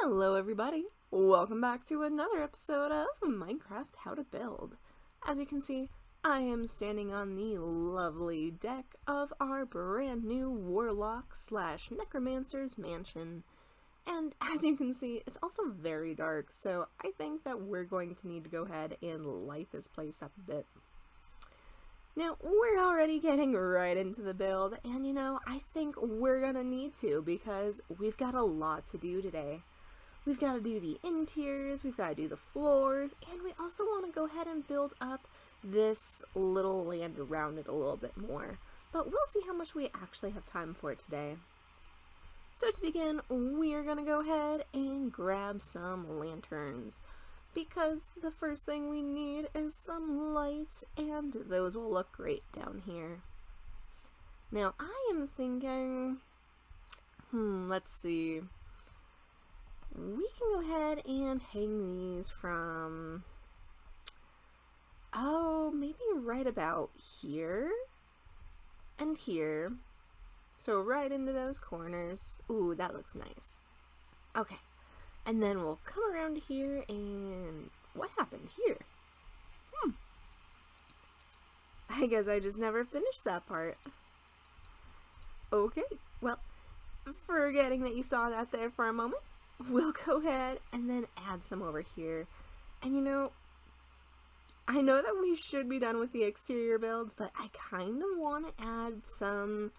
Hello everybody, welcome back to another episode of Minecraft How to Build. As you can see, I am standing on the lovely deck of our brand new Warlock / Necromancer's mansion. And as you can see, it's also very dark, so I think that we're going to need to go ahead and light this place up a bit. Now, we're already getting right into the build, and I think we're gonna need to because we've got a lot to do today. We've got to do the interiors, we've got to do the floors, and we also want to go ahead and build up this little land around it a little bit more. But we'll see how much we actually have time for today. So to begin, we're going to go ahead and grab some lanterns, because the first thing we need is some lights, and those will look great down here. Now, I am thinking, let's see. We can go ahead and hang these from, maybe right about here and here. So right into those corners. Ooh, that looks nice. Okay, and then we'll come around here and what happened here? I guess I just never finished that part. Okay, well, forgetting that you saw that there for a moment, we'll go ahead and then add some over here. And I know that we should be done with the exterior builds, but I kind of want to add some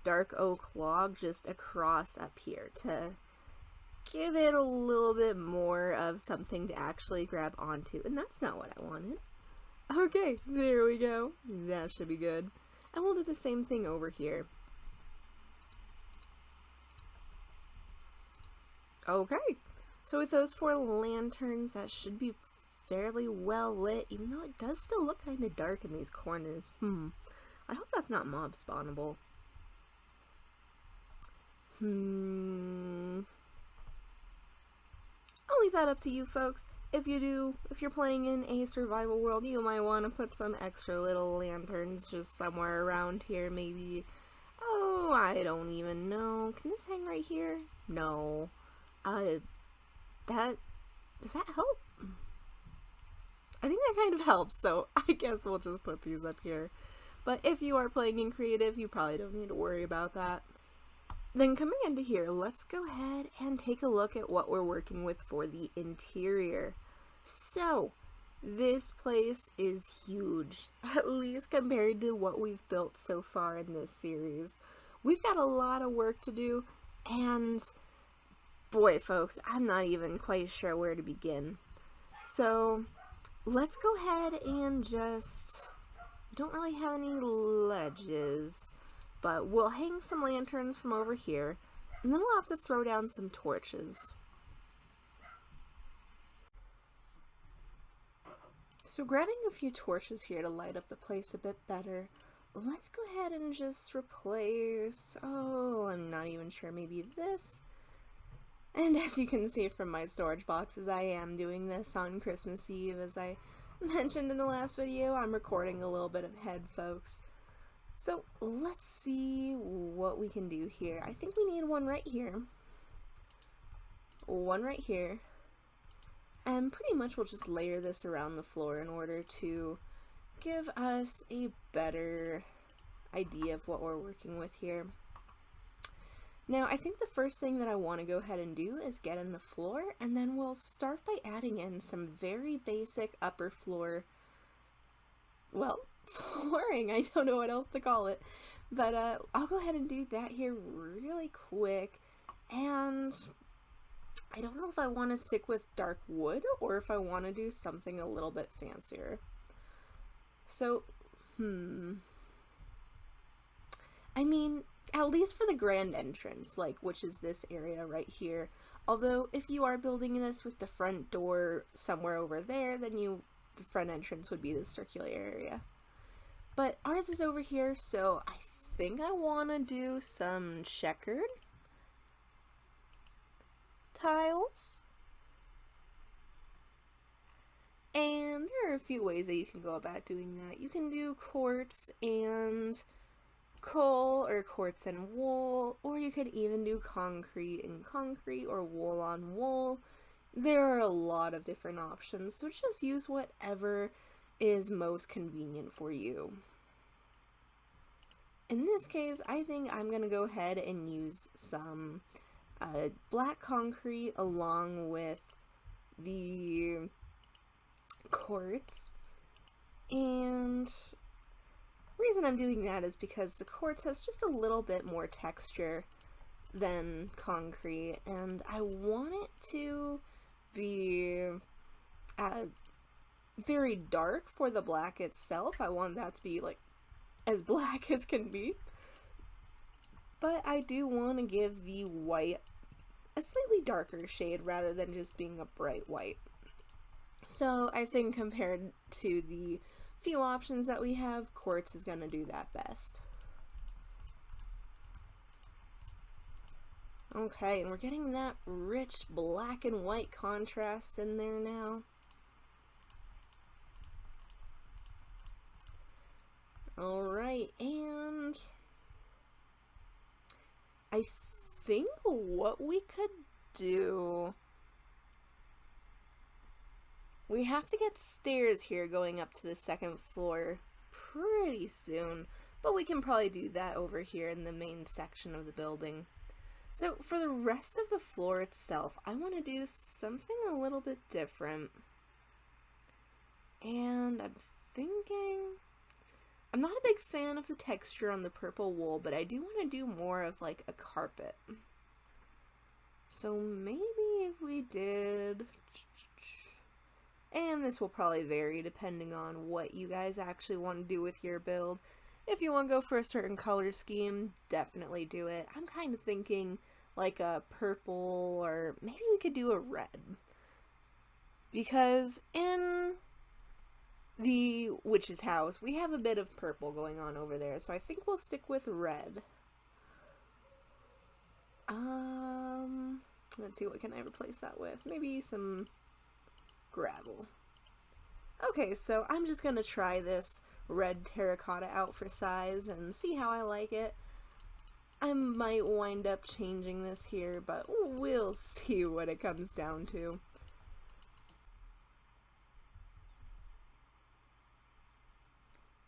dark oak log just across up here to give it a little bit more of something to actually grab onto. And that's not what I wanted. Okay, there we go. That should be good. And we'll do the same thing over here. Okay, so with those 4 lanterns, that should be fairly well lit, even though it does still look kind of dark in these corners. I hope that's not mob spawnable. I'll leave that up to you folks. If you're playing in a survival world, you might want to put some extra little lanterns just somewhere around here, maybe. Oh, I don't even know. Can this hang right here? No. Does that help? I think that kind of helps, so I guess we'll just put these up here. But if you are playing in creative, you probably don't need to worry about that. Then coming into here, let's go ahead and take a look at what we're working with for the interior. So, this place is huge, at least compared to what we've built so far in this series. We've got a lot of work to do, and boy, folks, I'm not even quite sure where to begin. So, let's go ahead and we don't really have any ledges, but we'll hang some lanterns from over here, and then we'll have to throw down some torches. So grabbing a few torches here to light up the place a bit better, let's go ahead and just replace, I'm not even sure, maybe this. And as you can see from my storage boxes, I am doing this on Christmas Eve. As I mentioned in the last video, I'm recording a little bit ahead, folks. So let's see what we can do here. I think we need one right here. One right here. And pretty much we'll just layer this around the floor in order to give us a better idea of what we're working with here. Now, I think the first thing that I want to go ahead and do is get in the floor, and then we'll start by adding in some very basic upper floor, well, flooring, I don't know what else to call it, but I'll go ahead and do that here really quick, and I don't know if I want to stick with dark wood, or if I want to do something a little bit fancier. So, I mean, at least for the grand entrance, which is this area right here. Although, if you are building this with the front door somewhere over there, then the front entrance would be the circular area. But ours is over here, so I think I want to do some checkered tiles. And there are a few ways that you can go about doing that. You can do quartz and coal or quartz and wool, or you could even do concrete and concrete or wool on wool. There are a lot of different options, so just use whatever is most convenient for you. In this case, I think I'm going to go ahead and use some black concrete along with the quartz. And the reason I'm doing that is because the quartz has just a little bit more texture than concrete, and I want it to be very dark for the black itself. I want that to be like as black as can be, but I do want to give the white a slightly darker shade rather than just being a bright white. So I think compared to the few options that we have, quartz is going to do that best. Okay, and we're getting that rich black and white contrast in there now. Alright, and I think what we could do, we have to get stairs here going up to the second floor pretty soon, but we can probably do that over here in the main section of the building. So for the rest of the floor itself, I want to do something a little bit different. And I'm thinking, I'm not a big fan of the texture on the purple wool, but I do want to do more of like a carpet. So maybe if we did, and this will probably vary depending on what you guys actually want to do with your build. If you want to go for a certain color scheme, definitely do it. I'm kind of thinking like a purple, or maybe we could do a red. Because in the witch's house, we have a bit of purple going on over there, so I think we'll stick with red. Let's see, what can I replace that with? Maybe some gravel. Okay, so I'm just gonna try this red terracotta out for size and see how I like it. I might wind up changing this here, but we'll see what it comes down to.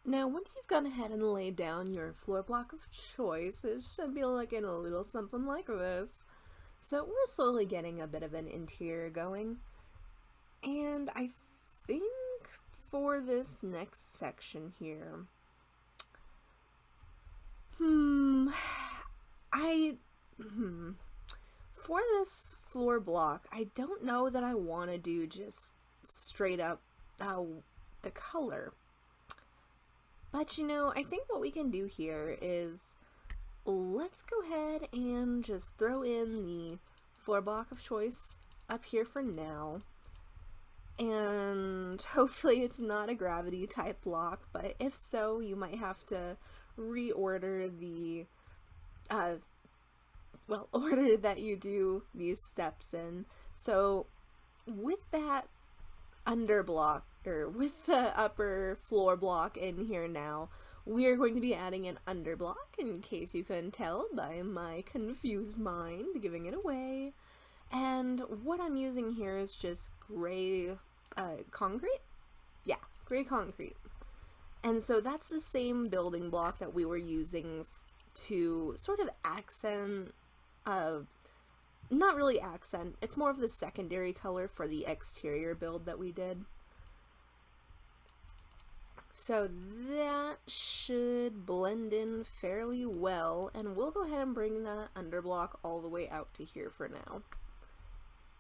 Now, once you've gone ahead and laid down your floor block of choice, it should be looking a little something like this. So we're slowly getting a bit of an interior going, and I think for this next section here, for this floor block, I don't know that I want to do just straight up the color. But you know, I think what we can do here is, let's go ahead and just throw in the floor block of choice up here for now. And hopefully it's not a gravity type block, but if so, you might have to reorder the order that you do these steps in. So with that under block, or with the upper floor block in here now, we are going to be adding an under block, in case you couldn't tell by my confused mind giving it away. And what I'm using here is just gray concrete? Yeah, gray concrete. And so that's the same building block that we were using to sort of accent, not really accent, it's more of the secondary color for the exterior build that we did. So that should blend in fairly well, and we'll go ahead and bring that underblock all the way out to here for now.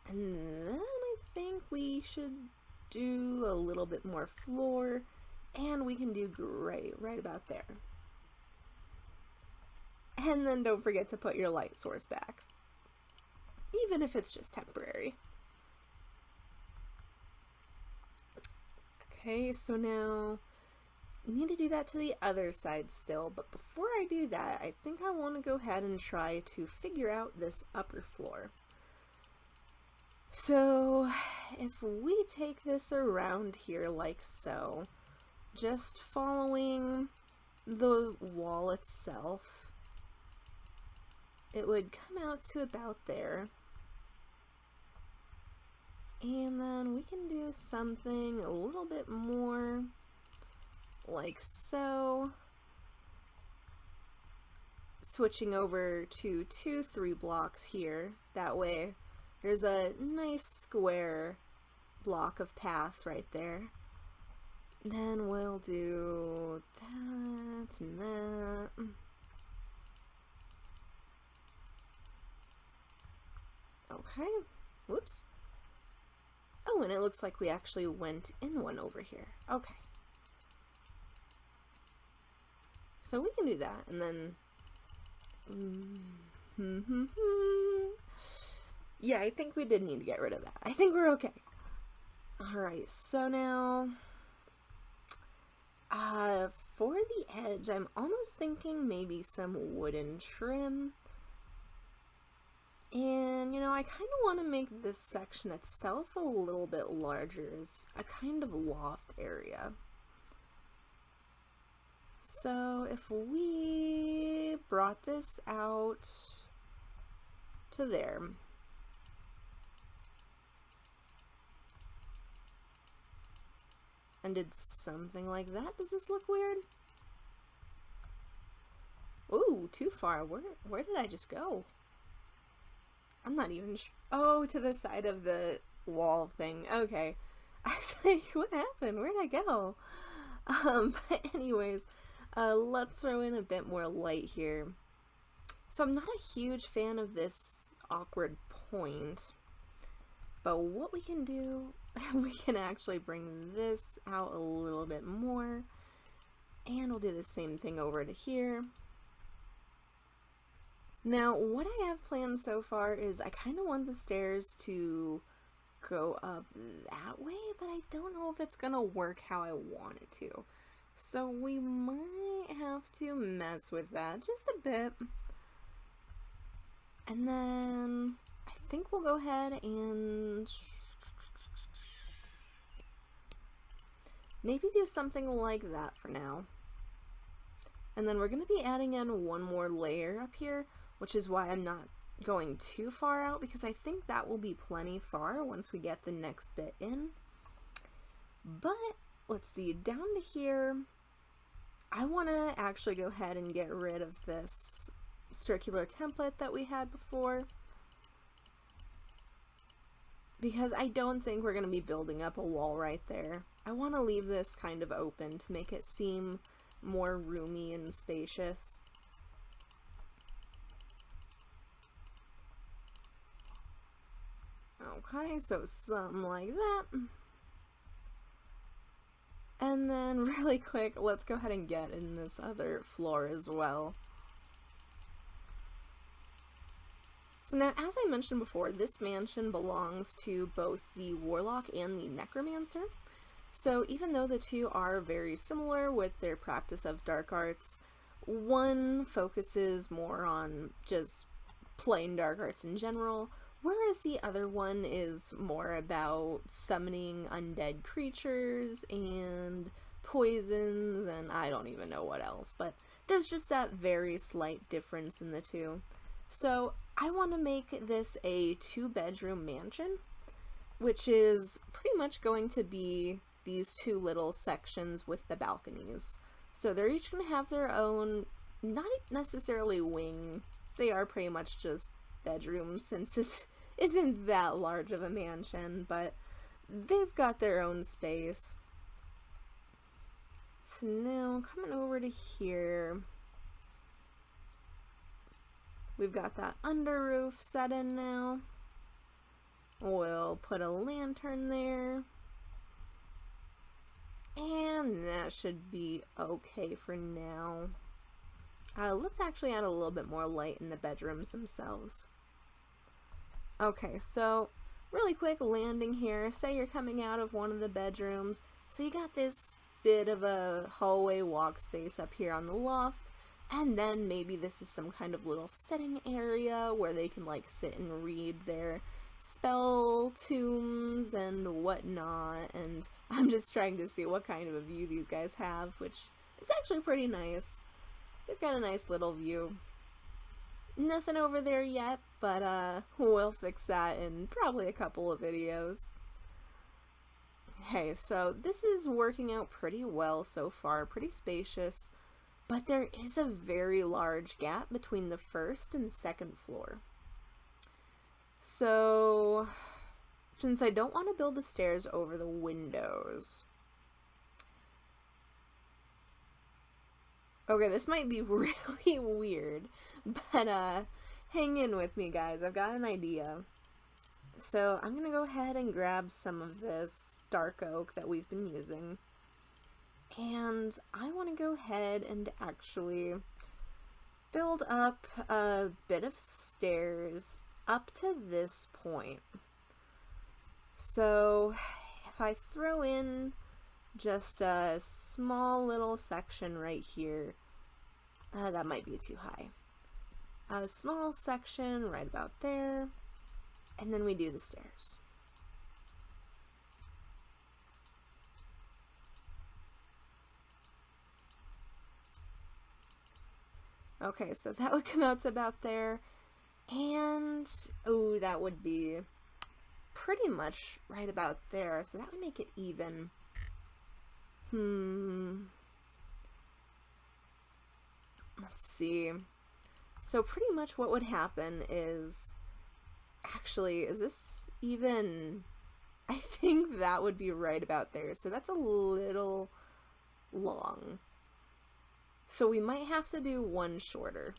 And then I think we should do a little bit more floor, and we can do gray right about there. And then don't forget to put your light source back, even if it's just temporary. Okay, so now I need to do that to the other side still, but before I do that, I think I want to go ahead and try to figure out this upper floor. So if we take this around here like so, just following the wall itself, it would come out to about there. And then we can do something a little bit more like so. Switching over to 2-3 blocks here. That way there's a nice square block of path right there. Then we'll do that and that. Okay. Whoops. Oh, and it looks like we actually went in one over here. Okay. So we can do that, and then... yeah, I think we did need to get rid of that. I think we're okay. Alright, so now... for the edge, I'm almost thinking maybe some wooden trim. And, you know, I kind of want to make this section itself a little bit larger as a kind of loft area. So if we brought this out to there, and did something like that, does this look weird? Ooh, too far. Where did I just go? I'm not even sure. Oh, to the side of the wall thing. Okay. I was like, what happened? Where'd I go? But anyways, let's throw in a bit more light here. So I'm not a huge fan of this awkward point, but what we can do, we can actually bring this out a little bit more, and we'll do the same thing over to here. Now, what I have planned so far is I kind of want the stairs to go up that way, but I don't know if it's gonna work how I want it to. So we might have to mess with that just a bit. And then I think we'll go ahead and maybe do something like that for now. And then we're going to be adding in one more layer up here, which is why I'm not going too far out, because I think that will be plenty far once we get the next bit in. But let's see, down to here, I want to actually go ahead and get rid of this circular template that we had before, because I don't think we're going to be building up a wall right there. I want to leave this kind of open to make it seem more roomy and spacious. Okay, so something like that. And then really quick, let's go ahead and get in this other floor as well. So now, as I mentioned before, this mansion belongs to both the Warlock and the Necromancer. So even though the two are very similar with their practice of dark arts, one focuses more on just plain dark arts in general, whereas the other one is more about summoning undead creatures and poisons and I don't even know what else, but there's just that very slight difference in the two. So I want to make this a 2-bedroom mansion, which is pretty much going to be these two little sections with the balconies. So they're each going to have their own, not necessarily wing, they are pretty much just bedrooms since this isn't that large of a mansion, but they've got their own space. So now coming over to here, we've got that under roof set in now. We'll put a lantern there. And that should be okay for now. Let's actually add a little bit more light in the bedrooms themselves. Okay, so really quick landing here. Say you're coming out of one of the bedrooms. So you got this bit of a hallway walk space up here on the loft. And then maybe this is some kind of little sitting area where they can like sit and read their spell tombs and whatnot. And I'm just trying to see what kind of a view these guys have, which It's actually pretty nice. We've got a nice little view. Nothing over there yet, but we'll fix that in probably a couple of videos. Okay, so this is working out pretty well so far, pretty spacious, but there is a very large gap between the first and second floor. So, since I don't want to build the stairs over the windows... Okay, this might be really weird, but hang in with me, guys. I've got an idea. So I'm gonna go ahead and grab some of this dark oak that we've been using, and I want to go ahead and actually build up a bit of stairs up to this point. So if I throw in just a small little section right here, that might be too high. A small section right about there, and then we do the stairs. Okay, so that would come out to about there, and oh, that would be pretty much right about there, so that would make it even. Let's see. So pretty much what would happen is, actually, is this even, I think that would be right about there. So that's a little long. So we might have to do one shorter.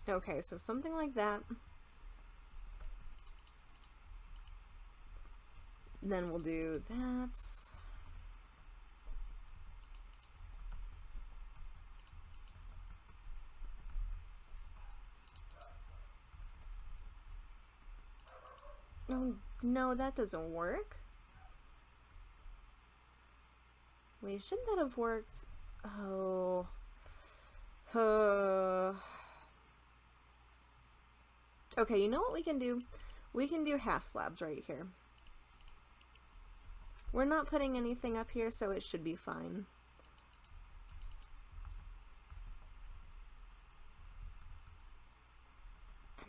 Okay, so something like that. Then we'll do that. Oh, no, that doesn't work. Wait, shouldn't that have worked? Oh. Okay, you know what we can do? We can do half slabs right here. We're not putting anything up here, so it should be fine.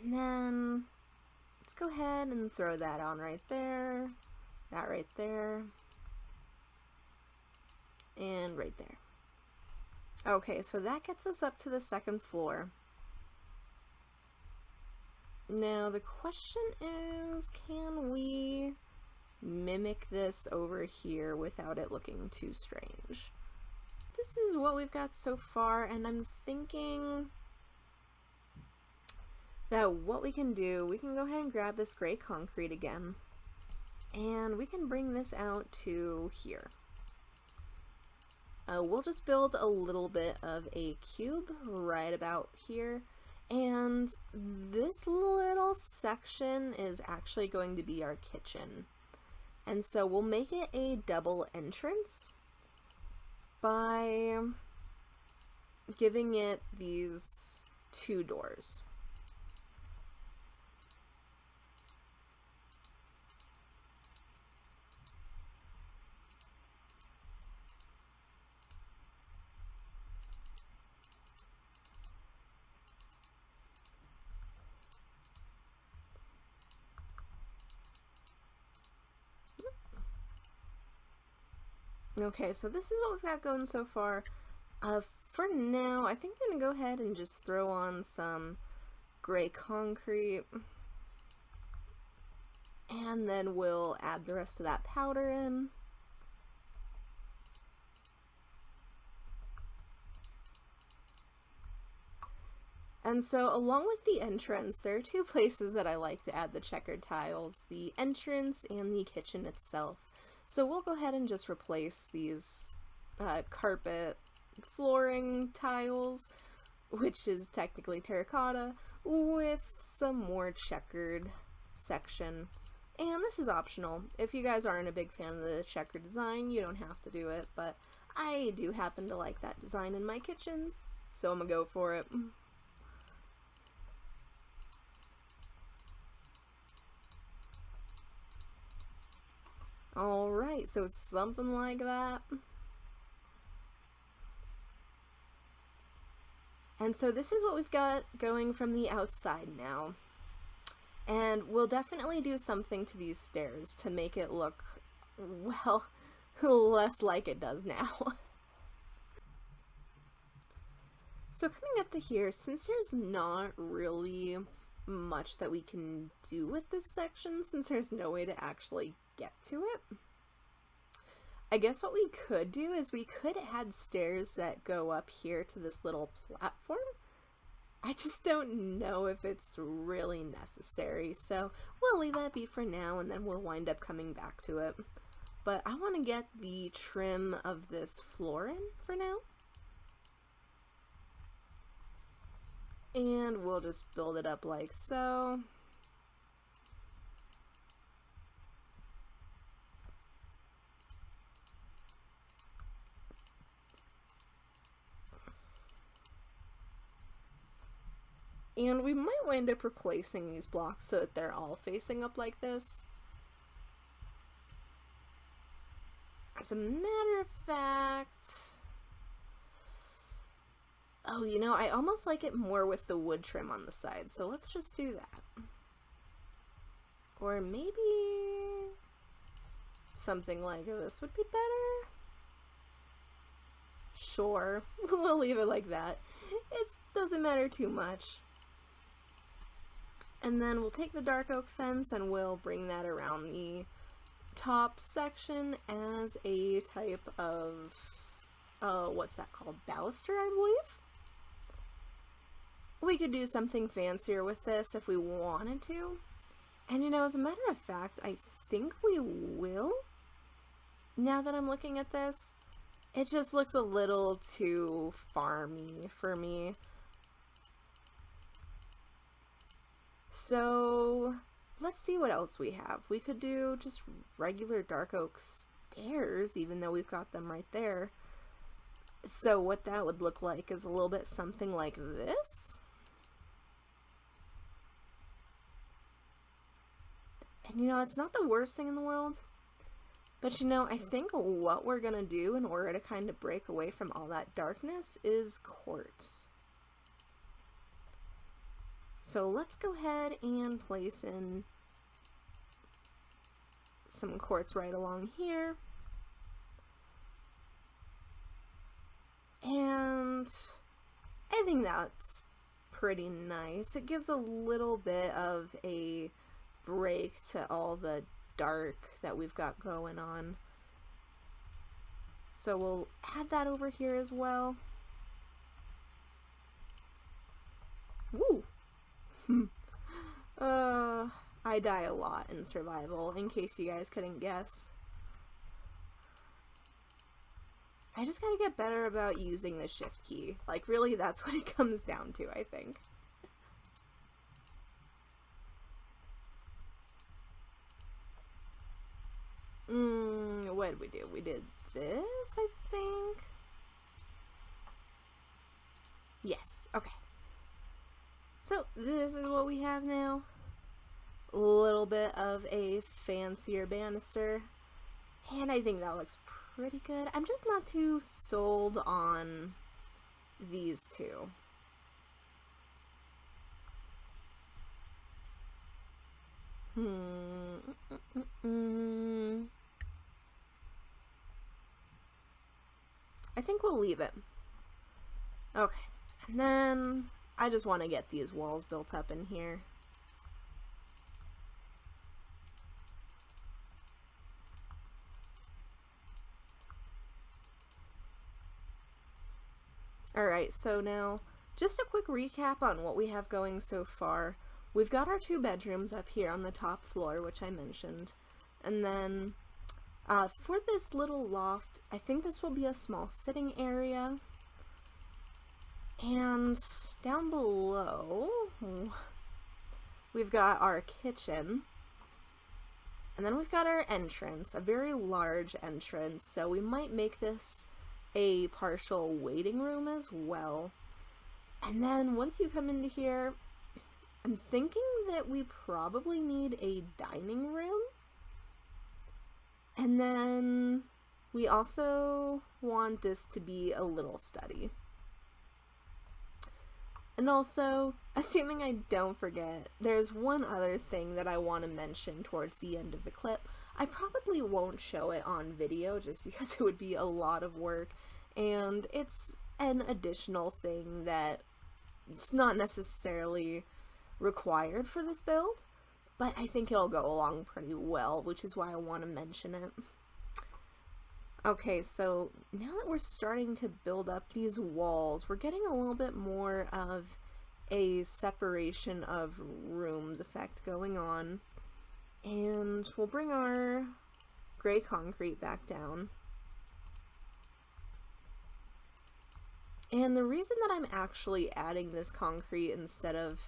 And then let's go ahead and throw that on right there, that right there, and right there. Okay, so that gets us up to the second floor. Now the question is, can we mimic this over here without it looking too strange? This is what we've got so far, and I'm thinking that what we can do, we can go ahead and grab this gray concrete again, and we can bring this out to here. We'll just build a little bit of a cube right about here, and this little section is actually going to be our kitchen. And so we'll make it a double entrance by giving it these two doors. Okay, so this is what we've got going so far. For now, I think I'm gonna go ahead and just throw on some gray concrete, and then we'll add the rest of that powder in. And so along with the entrance, there are two places that I like to add the checkered tiles, the entrance and the kitchen itself. So we'll go ahead and just replace these carpet flooring tiles, which is technically terracotta, with some more checkered section. And this is optional. If you guys aren't a big fan of the checkered design, you don't have to do it, but I do happen to like that design in my kitchens, so I'm gonna go for it. Alright, so something like that. And so this is what we've got going from the outside now. And we'll definitely do something to these stairs to make it look, well, less like it does now. So coming up to here, since there's not really much that we can do with this section, since there's no way to actually get to it, I guess what we could do is we could add stairs that go up here to this little platform. I just don't know if it's really necessary, so we'll leave that be for now, and then we'll wind up coming back to it. But I want to get the trim of this floor in for now. And we'll just build it up like so. And we might wind up replacing these blocks so that they're all facing up like this. As a matter of fact... Oh, you know, I almost like it more with the wood trim on the side, so let's just do that. Or maybe something like this would be better? Sure, we'll leave it like that. It doesn't matter too much. And then we'll take the dark oak fence and we'll bring that around the top section as a type of, what's that called? Baluster, I believe? We could do something fancier with this if we wanted to. And you know, as a matter of fact, I think we will. Now that I'm looking at this, it just looks a little too farmy for me. So let's see what else we have. We could do just regular dark oak stairs, even though we've got them right there. So what that would look like is a little bit something like this. And you know, it's not the worst thing in the world. But you know, I think what we're gonna do in order to kind of break away from all that darkness is quartz. So let's go ahead and place in some quartz right along here. And I think that's pretty nice. It gives a little bit of a break to all the dark that we've got going on. So we'll add that over here as well. Woo! I die a lot in survival, in case you guys couldn't guess. I just gotta get better about using the shift key. Like, really, that's what it comes down to, I think. What did we do? We did this, I think? Yes, okay. So, this is what we have now. A little bit of a fancier banister. And I think that looks pretty good. I'm just not too sold on these two. I think we'll leave it. Okay, and then I just want to get these walls built up in here. Alright, so now, just a quick recap on what we have going so far. We've got our 2 bedrooms up here on the top floor, which I mentioned. And then, for this little loft, I think this will be a small sitting area. And down below, we've got our kitchen. And then we've got our entrance, a very large entrance, so we might make this a partial waiting room as well. And then once you come into here, I'm thinking that we probably need a dining room. And then we also want this to be a little study. And also, assuming I don't forget, there's one other thing that I want to mention towards the end of the clip. I probably won't show it on video just because it would be a lot of work, and it's an additional thing that it's not necessarily required for this build, but I think it'll go along pretty well, which is why I want to mention it. Okay, so now that we're starting to build up these walls, we're getting a little bit more of a separation of rooms effect going on. And we'll bring our gray concrete back down. And the reason that I'm actually adding this concrete instead of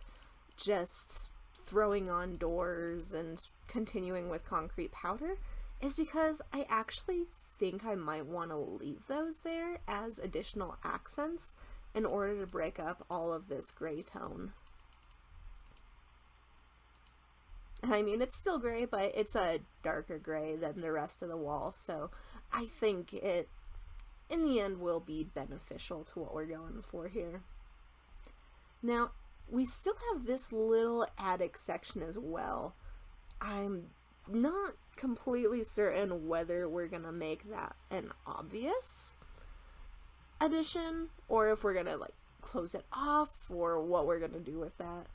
just throwing on doors and continuing with concrete powder is because I actually think I might want to leave those there as additional accents in order to break up all of this gray tone. I mean, it's still gray, but it's a darker gray than the rest of the wall, so I think it, in the end, will be beneficial to what we're going for here. Now, we still have this little attic section as well. I'm not completely certain whether we're gonna make that an obvious addition or if we're gonna like close it off or what we're gonna do with that.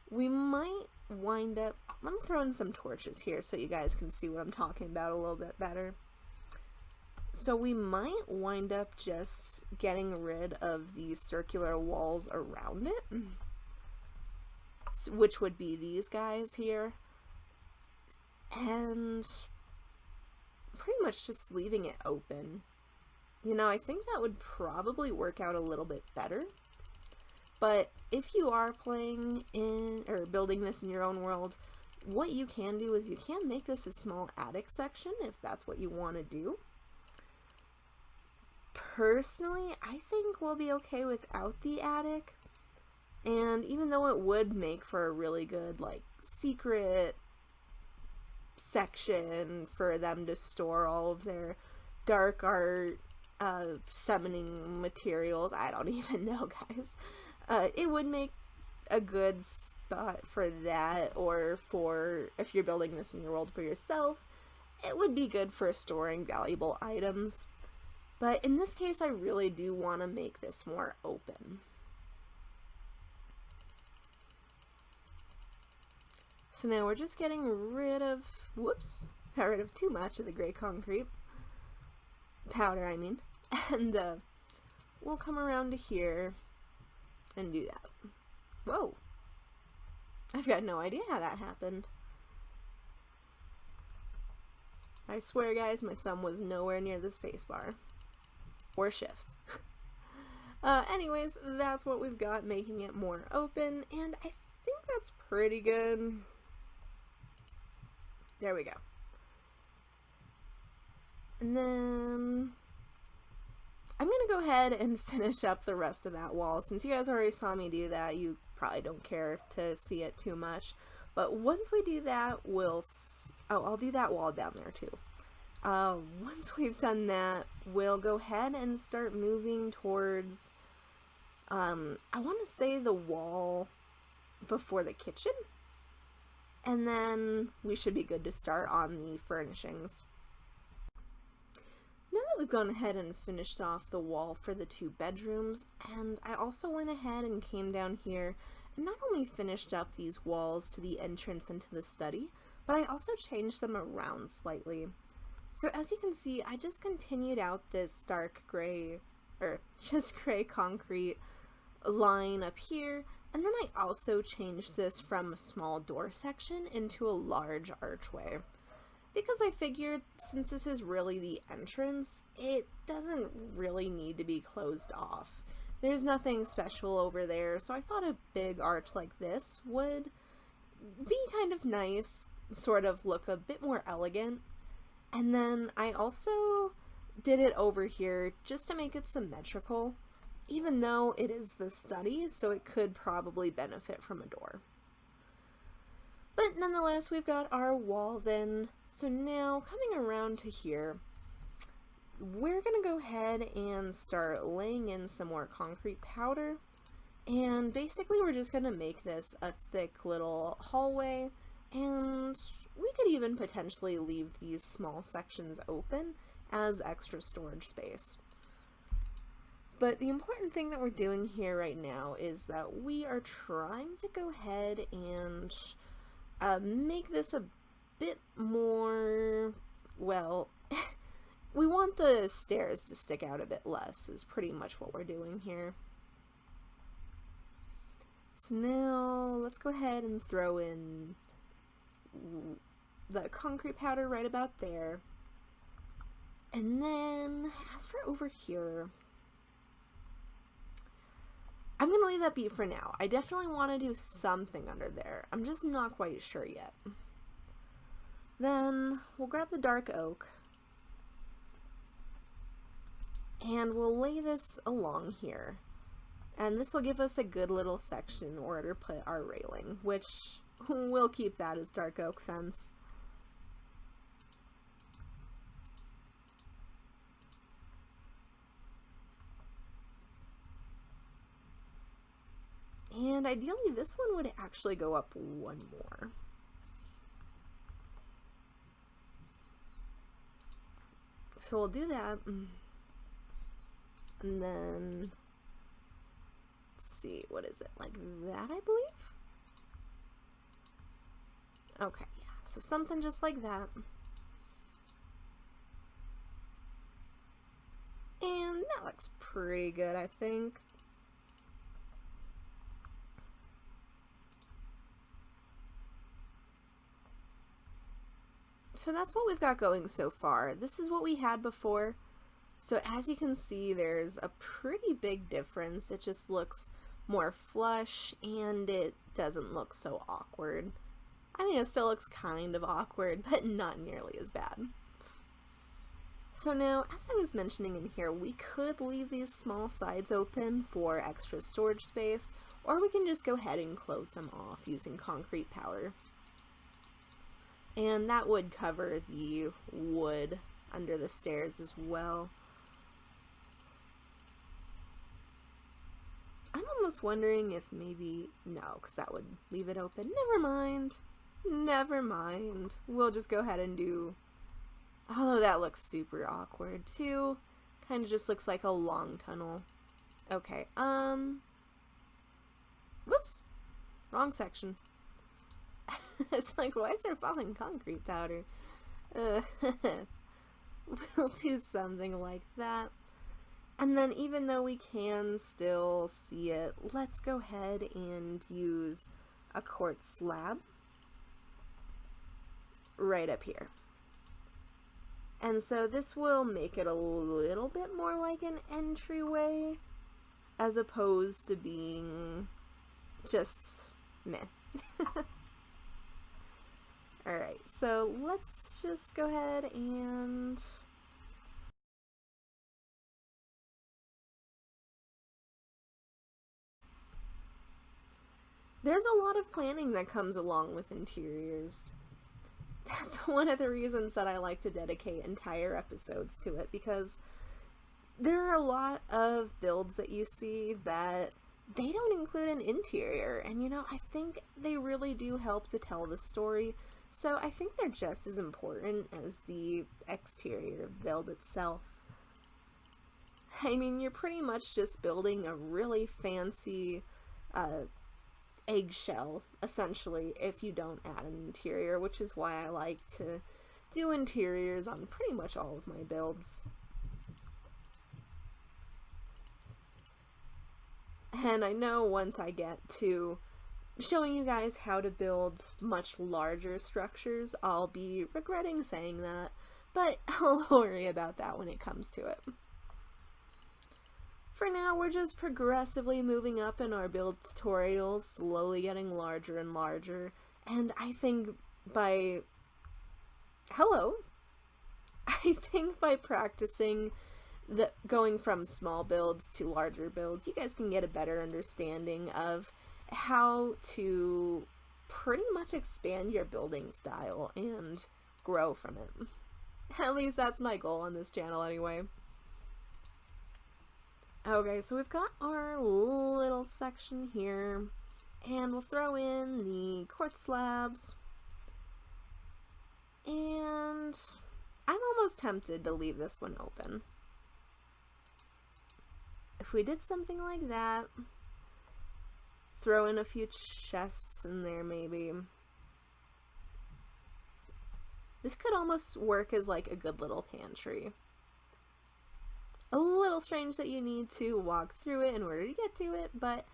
We might wind up, let me throw in some torches here so you guys can see what I'm talking about a little bit better. So we might wind up just getting rid of these circular walls around it, which would be these guys here, and pretty much just leaving it open. You know, I think that would probably work out a little bit better. But if you are playing in or building this in your own world, what you can do is you can make this a small attic section if that's what you want to do. Personally, I think we'll be okay without the attic. And even though it would make for a really good like secret section for them to store all of their dark art summoning materials, I don't even know, guys. It would make a good spot for that, or for if you're building this in your world for yourself, it would be good for storing valuable items. But in this case, I really do want to make this more open. So now we're just getting rid of, got rid of too much of the gray concrete. Powder, I mean. And we'll come around to here and do that. Whoa. I've got no idea how that happened. I swear, guys, my thumb was nowhere near the spacebar. Or shift. Anyways, that's what we've got, making it more open, and I think that's pretty good. There we go. And then I'm gonna go ahead and finish up the rest of that wall. Since you guys already saw me do that, you probably don't care to see it too much. But once we do that, I'll do that wall down there too. Once we've done that, we'll go ahead and start moving towards, I want to say the wall before the kitchen. And then we should be good to start on the furnishings. Now that we've gone ahead and finished off the wall for the 2 bedrooms, and I also went ahead and came down here and not only finished up these walls to the entrance into the study, but I also changed them around slightly. So as you can see, I just continued out this dark gray, or just gray concrete line up here, and then I also changed this from a small door section into a large archway. Because I figured, since this is really the entrance, it doesn't really need to be closed off. There's nothing special over there, so I thought a big arch like this would be kind of nice, sort of look a bit more elegant. And then I also did it over here just to make it symmetrical, even though it is the study, so it could probably benefit from a door. But nonetheless, we've got our walls in. So now, coming around to here, we're going to go ahead and start laying in some more concrete powder. And basically we're just going to make this a thick little hallway, and we could even potentially leave these small sections open as extra storage space. But the important thing that we're doing here right now is that we are trying to go ahead and make this a bit more, well, we want the stairs to stick out a bit less is pretty much what we're doing here. So now let's go ahead and throw in the concrete powder right about there. And then as for over here, I'm going to leave that be for now. I definitely want to do something under there. I'm just not quite sure yet. Then we'll grab the dark oak and we'll lay this along here. And this will give us a good little section in order to put our railing, which we'll keep that as dark oak fence. And ideally this one would actually go up one more. So we'll do that. And then, let's see, what is it? Like that, I believe? Okay, yeah, so something just like that. And that looks pretty good, I think. So that's what we've got going so far. This is what we had before. So as you can see, there's a pretty big difference. It just looks more flush and it doesn't look so awkward. I mean, it still looks kind of awkward, but not nearly as bad. So now, as I was mentioning in here, we could leave these small sides open for extra storage space, or we can just go ahead and close them off using concrete powder. And that would cover the wood under the stairs as well. I'm almost wondering if maybe, no, because that would leave it open. Never mind. Never mind. We'll just go ahead and do, although that looks super awkward too. Kind of just looks like a long tunnel. Okay, whoops. Wrong section. It's like, why is there falling concrete powder? We'll do something like that. And then even though we can still see it, let's go ahead and use a quartz slab right up here. And so this will make it a little bit more like an entryway as opposed to being just meh. Alright, so let's just go ahead and there's a lot of planning that comes along with interiors. That's one of the reasons that I like to dedicate entire episodes to it, because there are a lot of builds that you see that they don't include an interior, and you know, I think they really do help to tell the story, so I think they're just as important as the exterior build itself. I mean, you're pretty much just building a really fancy eggshell, essentially, if you don't add an interior, which is why I like to do interiors on pretty much all of my builds. And I know once I get to showing you guys how to build much larger structures, I'll be regretting saying that, but I'll worry about that when it comes to it. For now, we're just progressively moving up in our build tutorials, slowly getting larger and larger, and I think by practicing going from small builds to larger builds, you guys can get a better understanding of how to pretty much expand your building style and grow from it. At least that's my goal on this channel anyway. Okay, so we've got our little section here, and we'll throw in the quartz slabs. And I'm almost tempted to leave this one open. If we did something like that, throw in a few chests in there maybe. This could almost work as like a good little pantry. A little strange that you need to walk through it in order to get to it, but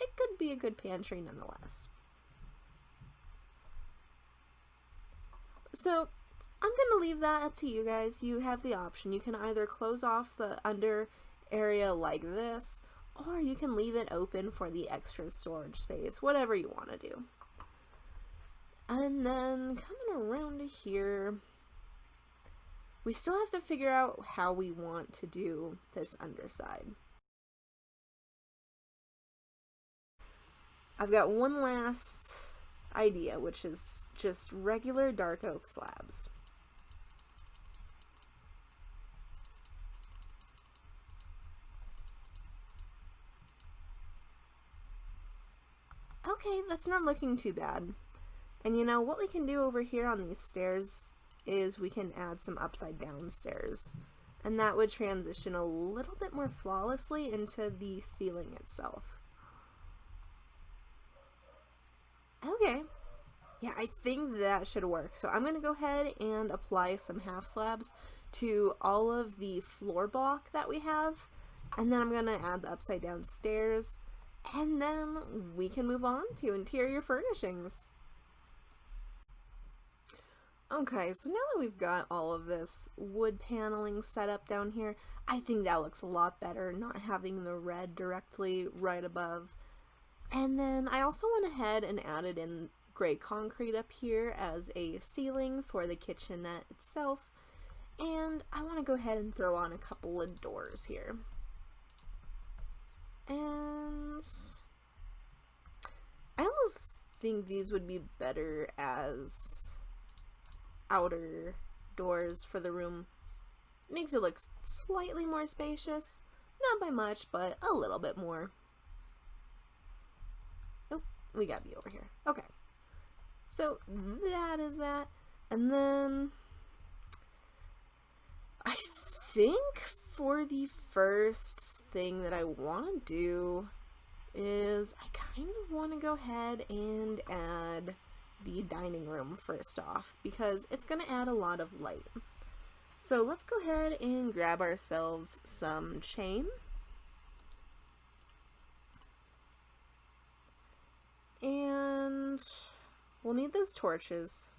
it could be a good pantry nonetheless. So I'm gonna leave that up to you guys. You have the option. You can either close off the under area like this, or you can leave it open for the extra storage space, whatever you want to do. And then coming around to here, we still have to figure out how we want to do this underside. I've got one last idea, which is just regular dark oak slabs. Okay, that's not looking too bad. And you know, what we can do over here on these stairs is we can add some upside down stairs. And that would transition a little bit more flawlessly into the ceiling itself. Okay. Yeah, I think that should work. So I'm going to go ahead and apply some half slabs to all of the floor block that we have. And then I'm going to add the upside down stairs. And then we can move on to interior furnishings. Okay, so now that we've got all of this wood paneling set up down here, I think that looks a lot better, not having the red directly right above. And then I also went ahead and added in gray concrete up here as a ceiling for the kitchenette itself. And I want to go ahead and throw on a couple of doors here. And I almost think these would be better as outer doors for the room. Makes it look slightly more spacious. Not by much, but a little bit more. Oh, we gotta be over here. Okay. So that is that. And then I think for the first thing that I want to do is I kind of want to go ahead and add the dining room first off, because it's going to add a lot of light. So let's go ahead and grab ourselves some chain. And we'll need those torches.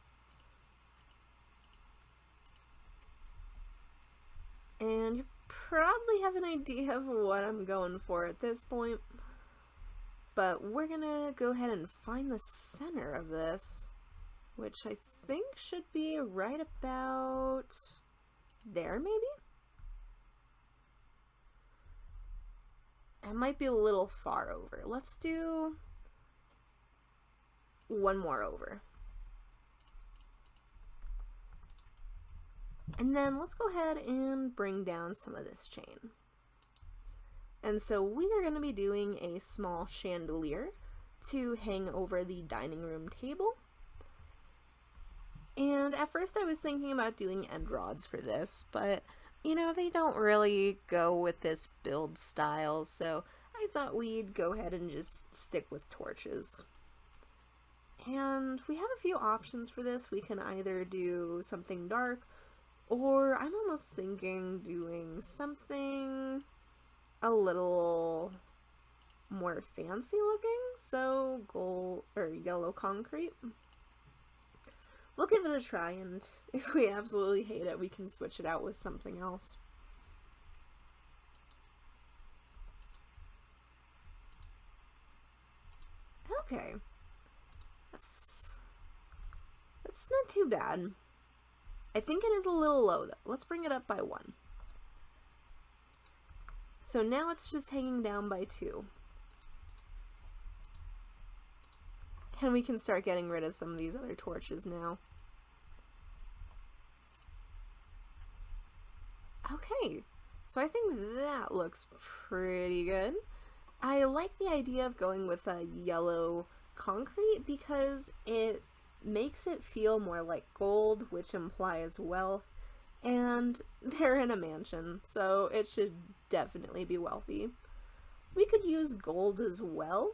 And you probably have an idea of what I'm going for at this point. But we're gonna go ahead and find the center of this, which I think should be right about there, maybe? It might be a little far over. Let's do one more over. And then let's go ahead and bring down some of this chain. And so we are going to be doing a small chandelier to hang over the dining room table. And at first I was thinking about doing end rods for this, but you know, they don't really go with this build style, so I thought we'd go ahead and just stick with torches. And we have a few options for this. We can either do something dark, or I'm almost thinking doing something a little more fancy looking, so gold or yellow concrete. We'll give it a try, and if we absolutely hate it, we can switch it out with something else. Okay. That's not too bad. I think it is a little low though. Let's bring it up by 1. So now it's just hanging down by 2. And we can start getting rid of some of these other torches now. Okay, so I think that looks pretty good. I like the idea of going with a yellow concrete because it makes it feel more like gold, which implies wealth, and they're in a mansion, so it should definitely be wealthy. We could use gold as well,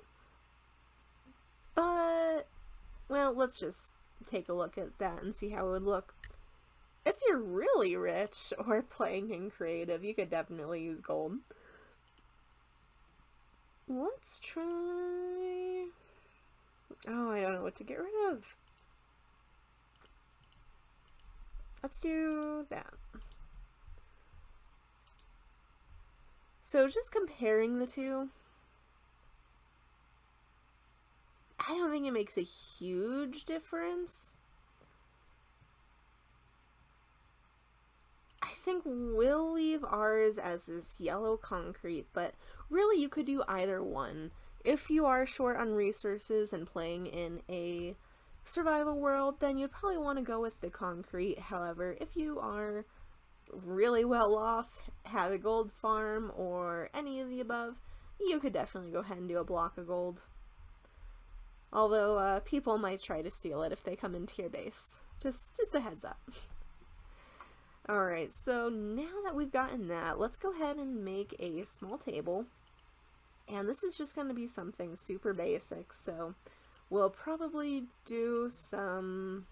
but, well, let's just take a look at that and see how it would look. If you're really rich or playing in creative, you could definitely use gold. Let's try... Oh, I don't know what to get rid of. Let's do that. So just comparing the two, I don't think it makes a huge difference. I think we'll leave ours as this yellow concrete, but really you could do either one. If you are short on resources and playing in a survival world, then you'd probably want to go with the concrete. However, if you are really well off, have a gold farm, or any of the above, you could definitely go ahead and do a block of gold. Although, people might try to steal it if they come into your base. Just a heads up. Alright, so now that we've gotten that, let's go ahead and make a small table. And this is just going to be something super basic, so we'll probably do some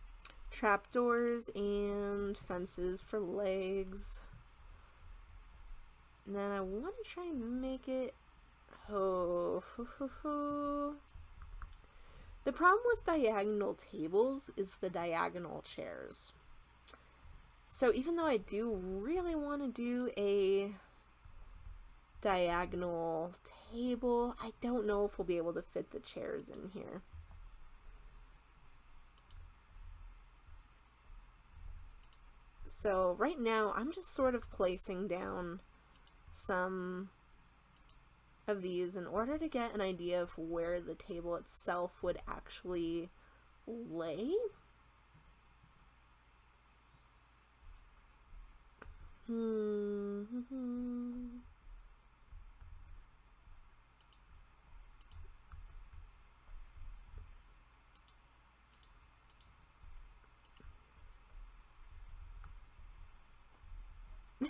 trapdoors and fences for legs. And then I want to try and make it... The problem with diagonal tables is the diagonal chairs. So even though I do really want to do a diagonal table, I don't know if we'll be able to fit the chairs in here. So right now I'm just sort of placing down some of these in order to get an idea of where the table itself would actually lay.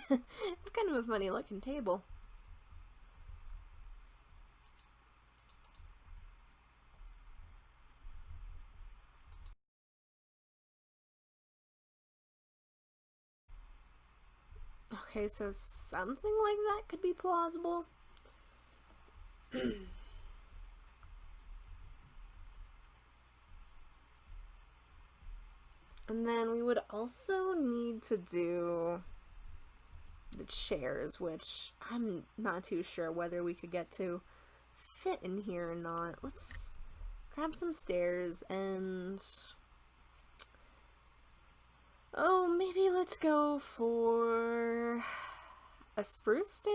It's kind of a funny looking table. Okay, so something like that could be plausible. And then we would also need to do the chairs, which I'm not too sure whether we could get to fit in here or not. Let's grab some stairs and... Oh, maybe let's go for a spruce stair?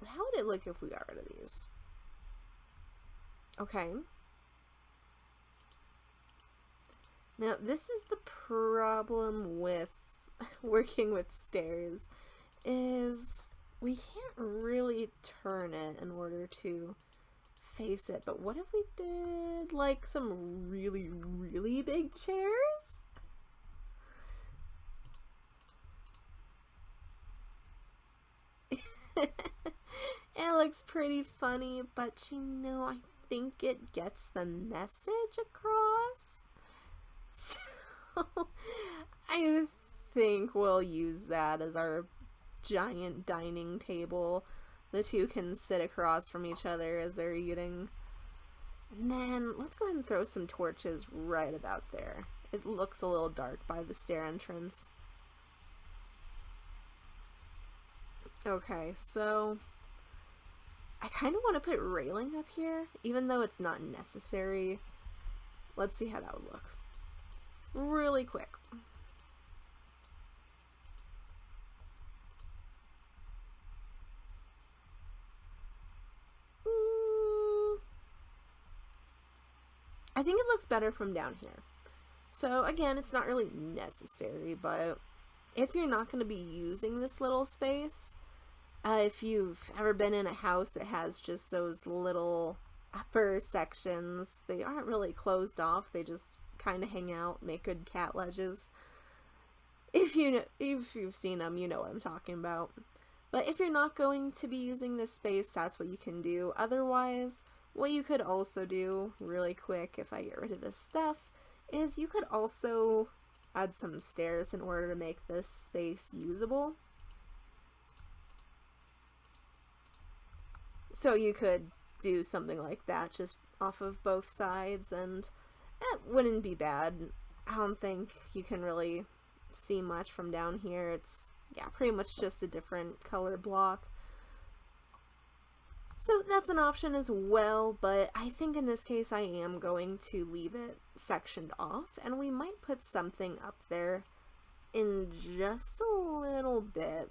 How would it look if we got rid of these? Okay. Now, this is the problem with working with stairs, is we can't really turn it in order to face it. But what if we did, like, some really, really big chairs? It looks pretty funny, but you know, I think it gets the message across. So, I think we'll use that as our giant dining table. The two can sit across from each other as they're eating. And then let's go ahead and throw some torches right about there. It looks a little dark by the stair entrance. Okay, so I kind of want to put railing up here, even though it's not necessary. Let's see how that would look. really quick. I think it looks better from down here. So again, it's not really necessary, but if you're not going to be using this little space, if you've ever been in a house that has just those little upper sections, they aren't really closed off, they just kind of hang out, make good cat ledges. If you've seen them, you know what I'm talking about. But if you're not going to be using this space, that's what you can do. Otherwise, what you could also do, really quick, if I get rid of this stuff, is you could also add some stairs in order to make this space usable. So you could do something like that just off of both sides, and it wouldn't be bad. I don't think you can really see much from down here. It's, yeah, pretty much just a different color block. So that's an option as well, but I think in this case I am going to leave it sectioned off, and we might put something up there in just a little bit.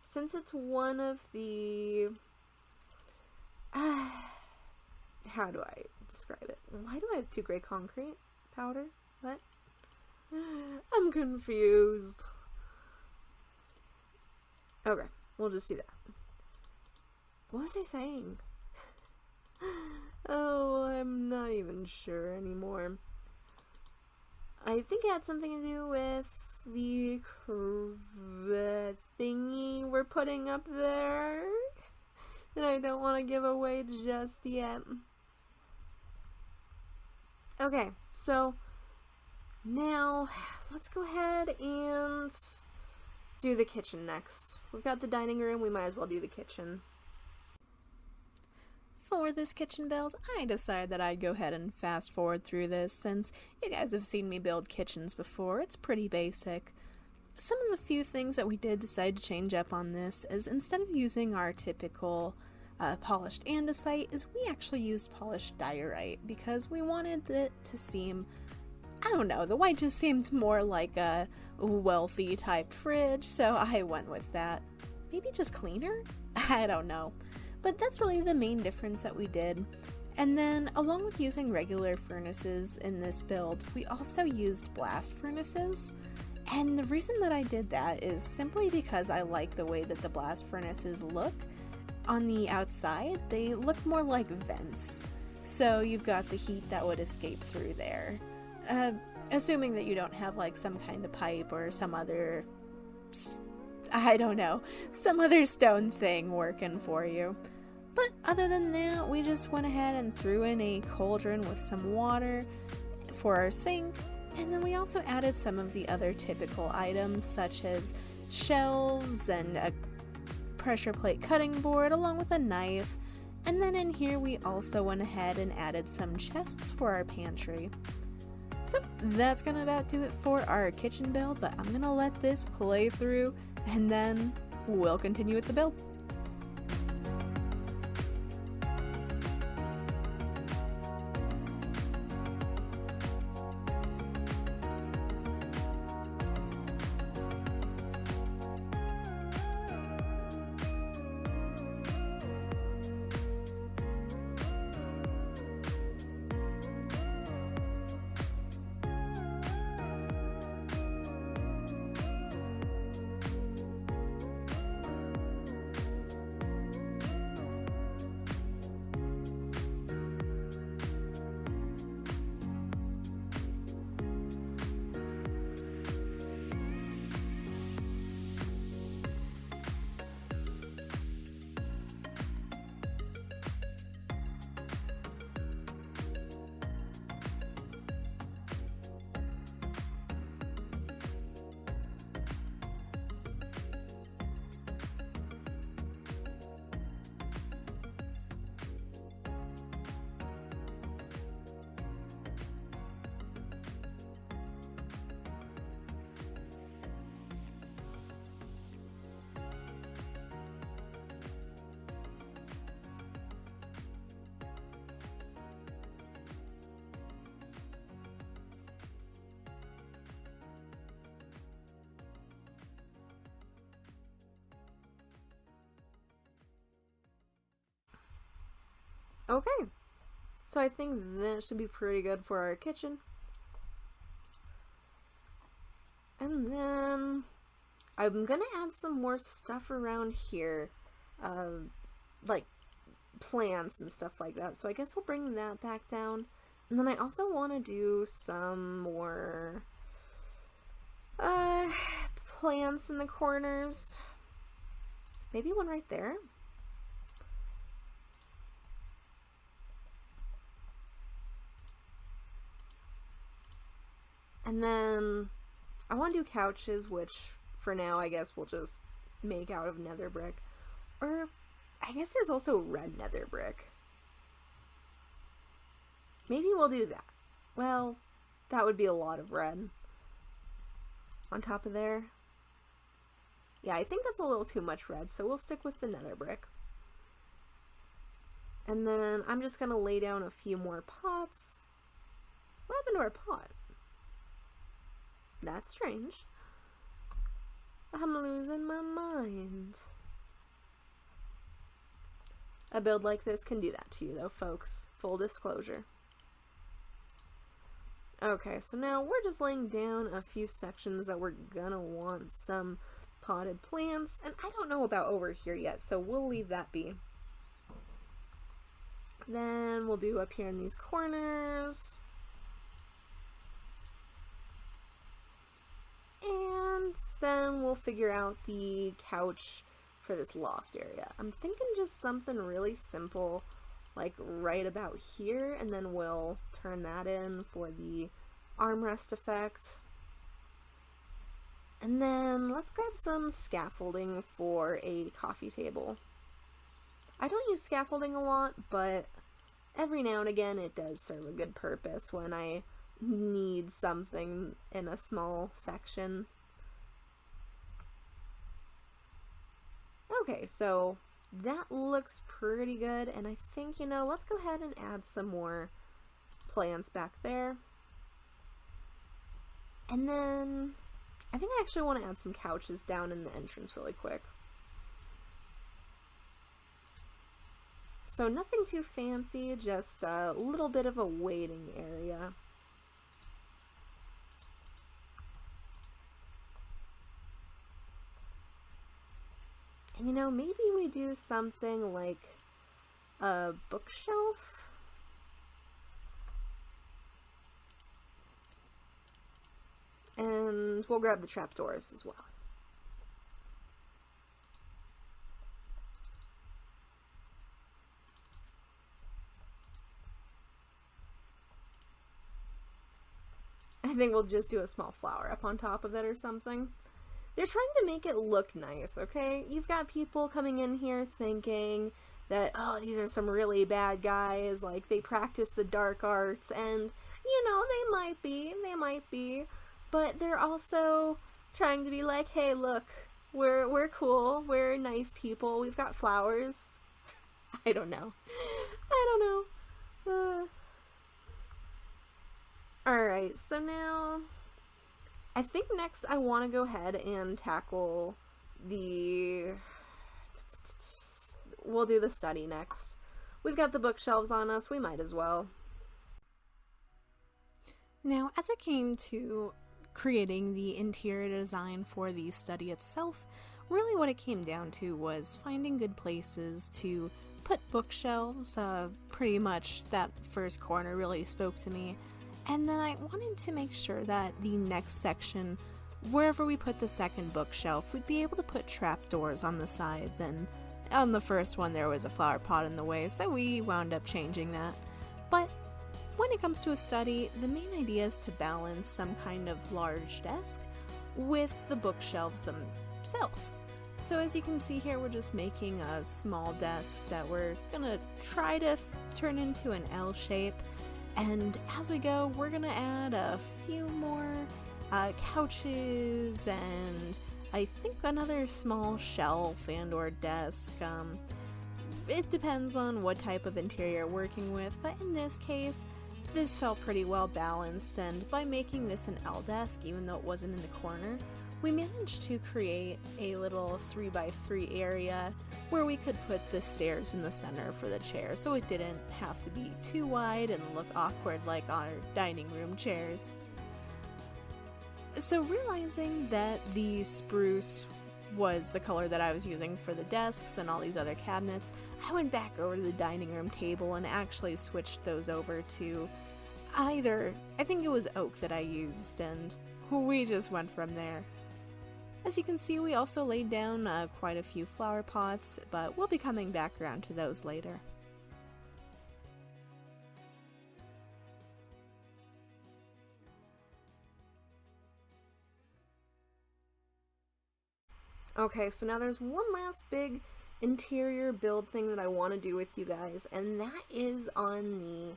Since it's one of the... how do I describe it? Why do I have 2 gray concrete powder? What? I'm confused. Okay, we'll just do that. What was I saying? Oh, I'm not even sure anymore. I think it had something to do with the thingy we're putting up there that I don't want to give away just yet. Okay, so now let's go ahead and do the kitchen next. We've got the dining room, we might as well do the kitchen. For this kitchen build, I decided that I'd go ahead and fast forward through this since you guys have seen me build kitchens before. It's pretty basic. Some of the few things that we did decide to change up on this is instead of using our typical polished andesite, is we actually used polished diorite because we wanted it to seem, I don't know, the white just seemed more like a wealthy type fridge, so I went with that. Maybe just cleaner? I don't know. But that's really the main difference that we did. And then, along with using regular furnaces in this build, we also used blast furnaces. And the reason that I did that is simply because I like the way that the blast furnaces look. On the outside, they look more like vents. So you've got the heat that would escape through there. Assuming that you don't have like some kind of pipe or some other, I don't know, some other stone thing working for you. But other than that, we just went ahead and threw in a cauldron with some water for our sink, and then we also added some of the other typical items such as shelves and a pressure plate cutting board along with a knife, and then in here we also went ahead and added some chests for our pantry. So that's gonna about do it for our kitchen build, but I'm gonna let this play through and then we'll continue with the build. Okay, so I think that should be pretty good for our kitchen. And then I'm gonna add some more stuff around here, like plants and stuff like that. So I guess we'll bring that back down. And then I also want to do some more plants in the corners. Maybe one right there. And then I want to do couches, which for now I guess we'll just make out of nether brick. Or I guess there's also red nether brick. Maybe we'll do that. Well, that would be a lot of red on top of there. Yeah, I think that's a little too much red, so we'll stick with the nether brick. And then I'm just gonna lay down a few more pots. What happened to our pot? That's strange. I'm losing my mind. A build like this can do that to you though, folks. Full disclosure. Okay, so now we're just laying down a few sections that we're gonna want some potted plants, and I don't know about over here yet, so we'll leave that be. Then we'll do up here in these corners. And then we'll figure out the couch for this loft area. I'm thinking just something really simple, like right about here, and then we'll turn that in for the armrest effect. And then let's grab some scaffolding for a coffee table. I don't use scaffolding a lot, but every now and again it does serve a good purpose when I need something in a small section. Okay, so that looks pretty good, and I think, you know, let's go ahead and add some more plants back there. And then I think I actually want to add some couches down in the entrance really quick. So nothing too fancy, just a little bit of a waiting area. And you know, maybe we do something like a bookshelf? And we'll grab the trapdoors as well. I think we'll just do a small flower up on top of it or something. They're trying to make it look nice, okay? You've got people coming in here thinking that, oh, these are some really bad guys, like they practice the dark arts, and, you know, they might be, but they're also trying to be like, hey, look, we're cool, we're nice people, we've got flowers. I don't know. Alright, so now I think next I want to go ahead and tackle we'll do the study next. We've got the bookshelves on us, we might as well. Now, as it came to creating the interior design for the study itself, really what it came down to was finding good places to put bookshelves. Pretty much that first corner really spoke to me. And then I wanted to make sure that the next section, wherever we put the second bookshelf, we'd be able to put trapdoors on the sides, and on the first one there was a flower pot in the way, so we wound up changing that. But when it comes to a study, the main idea is to balance some kind of large desk with the bookshelves themselves. So as you can see here, we're just making a small desk that we're gonna try to turn into an L shape. And as we go, we're gonna add a few more couches and I think another small shelf and or desk. It depends on what type of interior you're working with, but in this case, this felt pretty well balanced, and by making this an L desk, even though it wasn't in the corner, we managed to create a little 3x3 area where we could put the stairs in the center for the chair, so it didn't have to be too wide and look awkward like our dining room chairs. So realizing that the spruce was the color that I was using for the desks and all these other cabinets, I went back over to the dining room table and actually switched those over to I think it was oak that I used, and we just went from there. As you can see, we also laid down quite a few flower pots, but we'll be coming back around to those later. Okay, so now there's one last big interior build thing that I want to do with you guys, and that is on the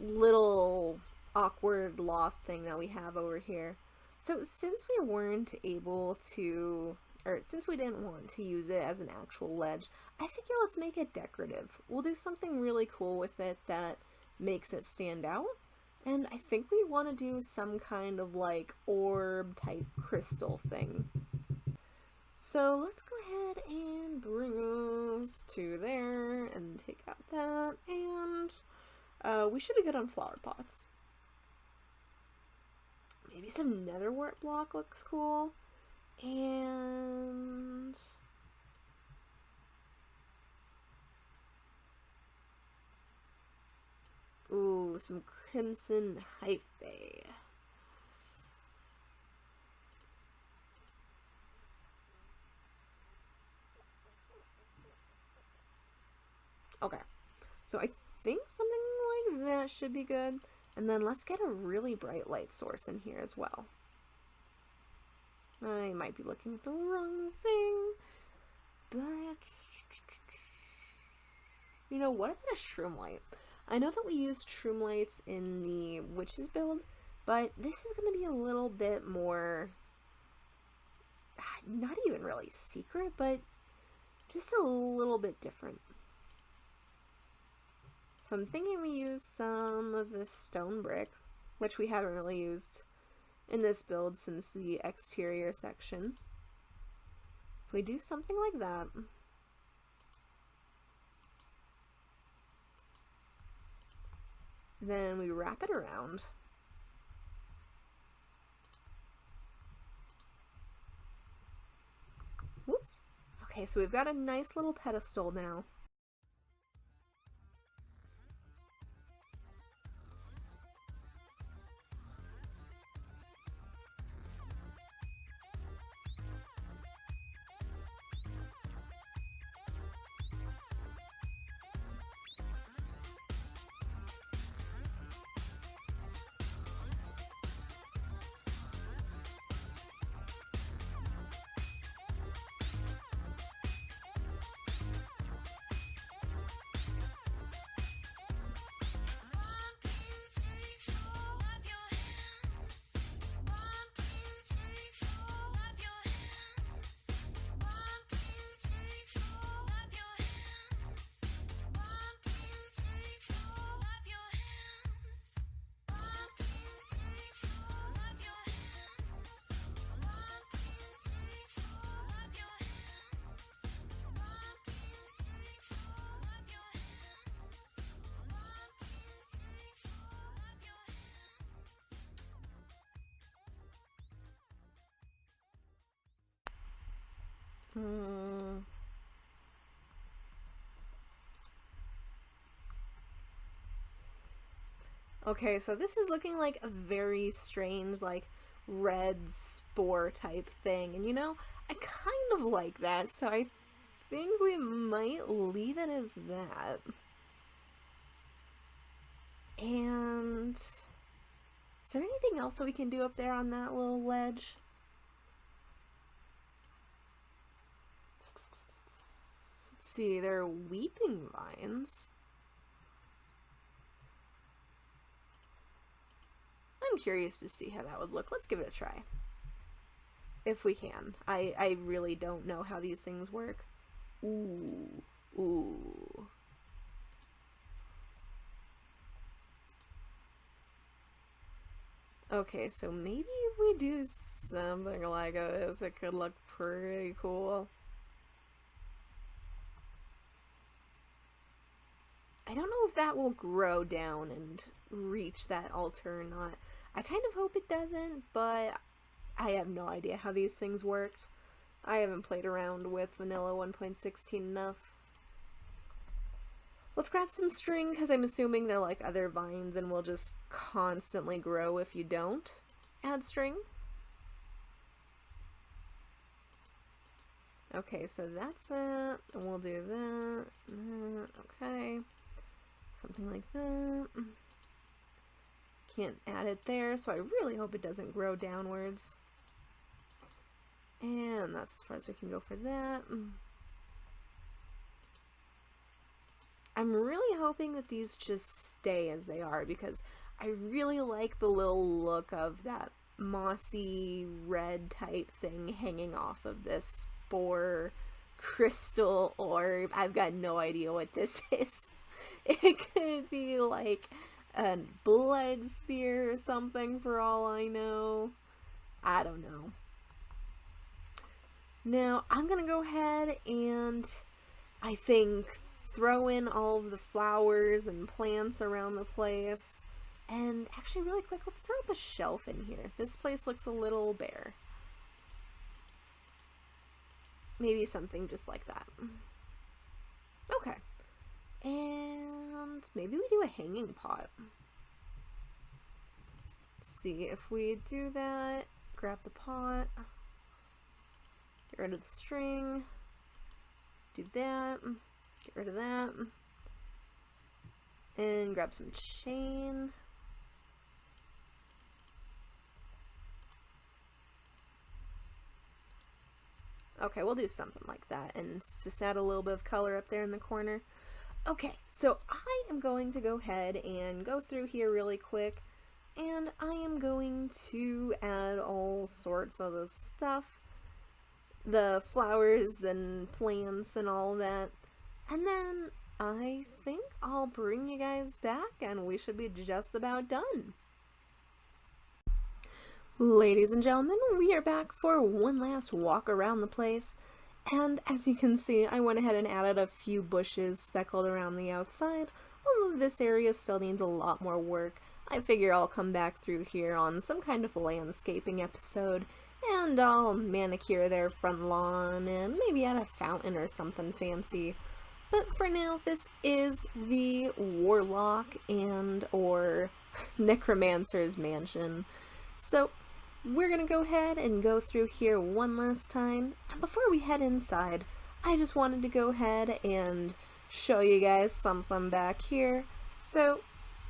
little awkward loft thing that we have over here. So since we weren't able to, or since we didn't want to use it as an actual ledge, I figure let's make it decorative. We'll do something really cool with it that makes it stand out. And I think we want to do some kind of like orb type crystal thing. So let's go ahead and bring us to there and take out that, and we should be good on flower pots. Maybe some netherwort block looks cool, and ooh, some crimson hyphae. Okay, so I think something like that should be good. And then let's get a really bright light source in here as well. I might be looking at the wrong thing, but you know, what about a shroom light? I know that we used shroom lights in the witches build, but this is going to be a little bit more, not even really secret, but just a little bit different. So I'm thinking we use some of this stone brick, which we haven't really used in this build since the exterior section. If we do something like that, then we wrap it around. Whoops. Okay, so we've got a nice little pedestal now. Okay, so this is looking like a very strange, like, red spore type thing. And you know, I kind of like that, so I think we might leave it as that. And is there anything else that we can do up there on that little ledge? Let's see, there are weeping vines. I'm curious to see how that would look. Let's give it a try. If we can. I really don't know how these things work. Ooh. Ooh. Okay, so maybe if we do something like this, it could look pretty cool. I don't know if that will grow down and reach that altar or not. I kind of hope it doesn't, but I have no idea how these things worked. I haven't played around with vanilla 1.16 enough. Let's grab some string, because I'm assuming they're like other vines and will just constantly grow if you don't add string. Okay, so that's that, and we'll do that, okay, something like that. Can't add it there, so I really hope it doesn't grow downwards. And that's as far as we can go for that. I'm really hoping that these just stay as they are, because I really like the little look of that mossy red type thing hanging off of this spore crystal orb. I've got no idea what this is. It could be like a blood spear or something for all I know. I don't know. Now I'm gonna go ahead and I think throw in all of the flowers and plants around the place. And actually, really quick, let's throw up a shelf in here. This place looks a little bare. Maybe something just like that. Okay. And maybe we do a hanging pot. Let's see if we do that. Grab the pot. Get rid of the string. Do that. Get rid of that. And grab some chain. Okay, we'll do something like that and just add a little bit of color up there in the corner. Okay, so I am going to go ahead and go through here really quick, and I am going to add all sorts of this stuff, the flowers and plants and all that, and then I think I'll bring you guys back and we should be just about done. Ladies and gentlemen, we are back for one last walk around the place, and as you can see, I went ahead and added a few bushes speckled around the outside. Although this area still needs a lot more work, I figure I'll come back through here on some kind of landscaping episode, and I'll manicure their front lawn and maybe add a fountain or something fancy. But for now, this is the Warlock and or Necromancer's mansion. So we're gonna go ahead and go through here one last time, and before we head inside, I just wanted to go ahead and show you guys something back here. So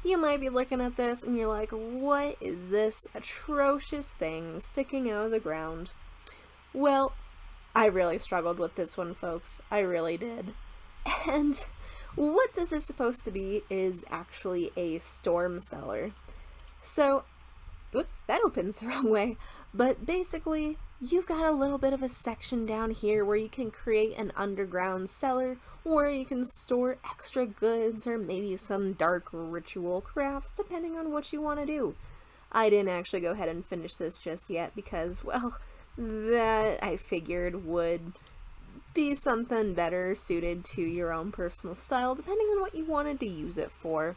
you might be looking at this and you're like, what is this atrocious thing sticking out of the ground? Well, I really struggled with this one, folks. I really did. And what this is supposed to be is actually a storm cellar. So whoops, that opens the wrong way. But basically, you've got a little bit of a section down here where you can create an underground cellar where you can store extra goods or maybe some dark ritual crafts, depending on what you want to do. I didn't actually go ahead and finish this just yet because, well, that I figured would be something better suited to your own personal style, depending on what you wanted to use it for.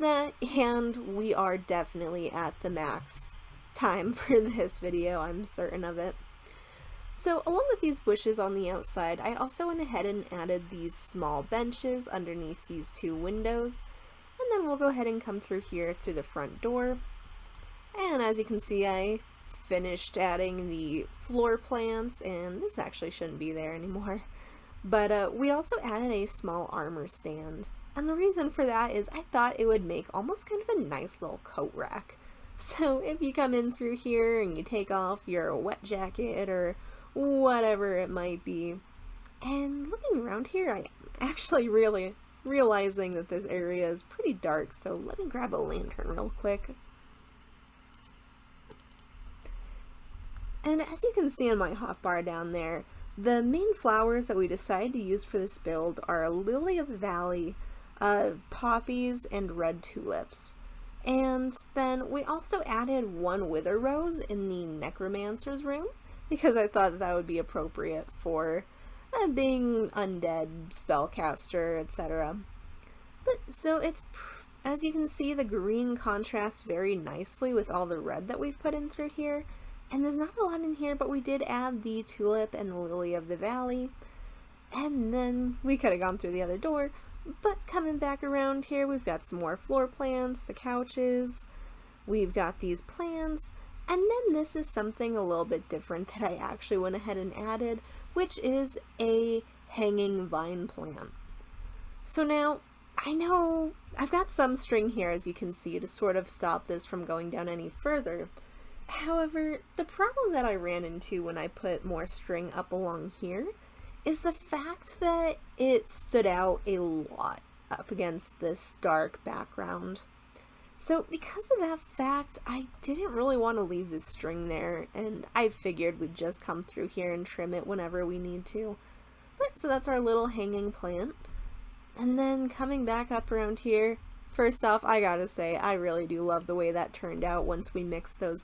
And we are definitely at the max time for this video, I'm certain of it. So along with these bushes on the outside, I also went ahead and added these small benches underneath these two windows, and then we'll go ahead and come through here through the front door. And as you can see, I finished adding the floor plants, and this actually shouldn't be there anymore. But we also added a small armor stand. And the reason for that is I thought it would make almost kind of a nice little coat rack. So if you come in through here and you take off your wet jacket or whatever it might be, and looking around here, I'm actually really realizing that this area is pretty dark, so let me grab a lantern real quick. And as you can see on my hotbar down there, the main flowers that we decided to use for this build are Lily of the Valley, poppies, and red tulips. And then we also added one wither rose in the necromancer's room because I thought that would be appropriate for being undead, spellcaster, etc. But so as you can see, the green contrasts very nicely with all the red that we've put in through here. And there's not a lot in here, but we did add the tulip and lily of the valley. And then we could have gone through the other door, but coming back around here, we've got some more floor plants, the couches, we've got these plants, and then this is something a little bit different that I actually went ahead and added, which is a hanging vine plant. So now, I know I've got some string here, as you can see, to sort of stop this from going down any further. However, the problem that I ran into when I put more string up along here is the fact that it stood out a lot up against this dark background. So because of that fact, I didn't really want to leave this string there, and I figured we'd just come through here and trim it whenever we need to. But so that's our little hanging plant. And then coming back up around here, first off, I gotta say, I really do love the way that turned out once we mixed those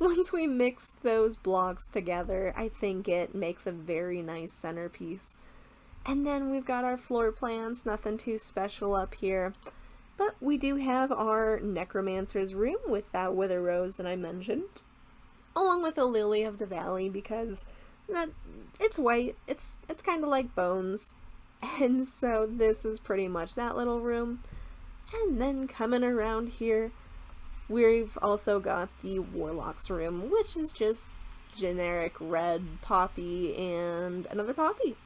Once we mixed those blocks together, I think it makes a very nice centerpiece. And then we've got our floor plans, nothing too special up here. But we do have our necromancer's room with that wither rose that I mentioned, along with a lily of the valley because it's white, it's kind of like bones. And so this is pretty much that little room. And then coming around here, we've also got the Warlock's room, which is just generic red poppy and another poppy.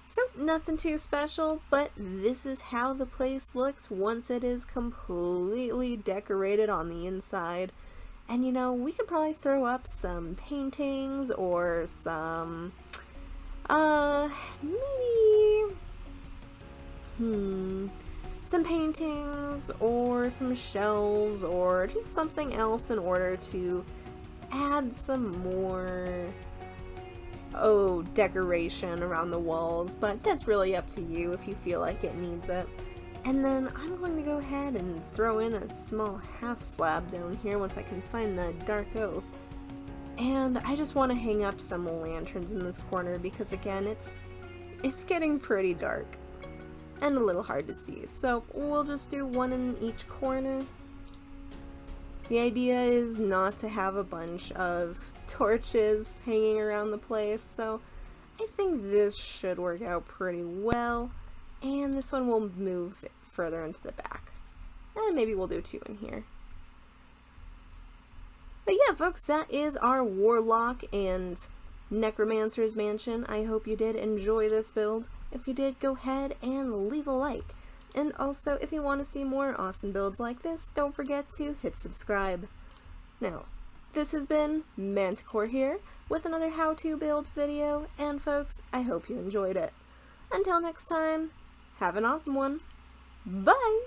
So nothing too special, but this is how the place looks once it is completely decorated on the inside. And you know, we could probably throw up some paintings or some, some paintings or some shelves or just something else in order to add some more decoration around the walls, but that's really up to you if you feel like it needs it. And then I'm going to go ahead and throw in a small half slab down here once I can find the dark oak. And I just want to hang up some lanterns in this corner because again, it's getting pretty dark and a little hard to see. So we'll just do one in each corner. The idea is not to have a bunch of torches hanging around the place, so I think this should work out pretty well. And this one will move further into the back. And maybe we'll do two in here. But yeah, folks, that is our Warlock and Necromancer's Mansion. I hope you did enjoy this build. If you did, go ahead and leave a like. And also, if you want to see more awesome builds like this, don't forget to hit subscribe. Now, this has been Manticore here with another how-to build video, and folks, I hope you enjoyed it. Until next time, have an awesome one. Bye!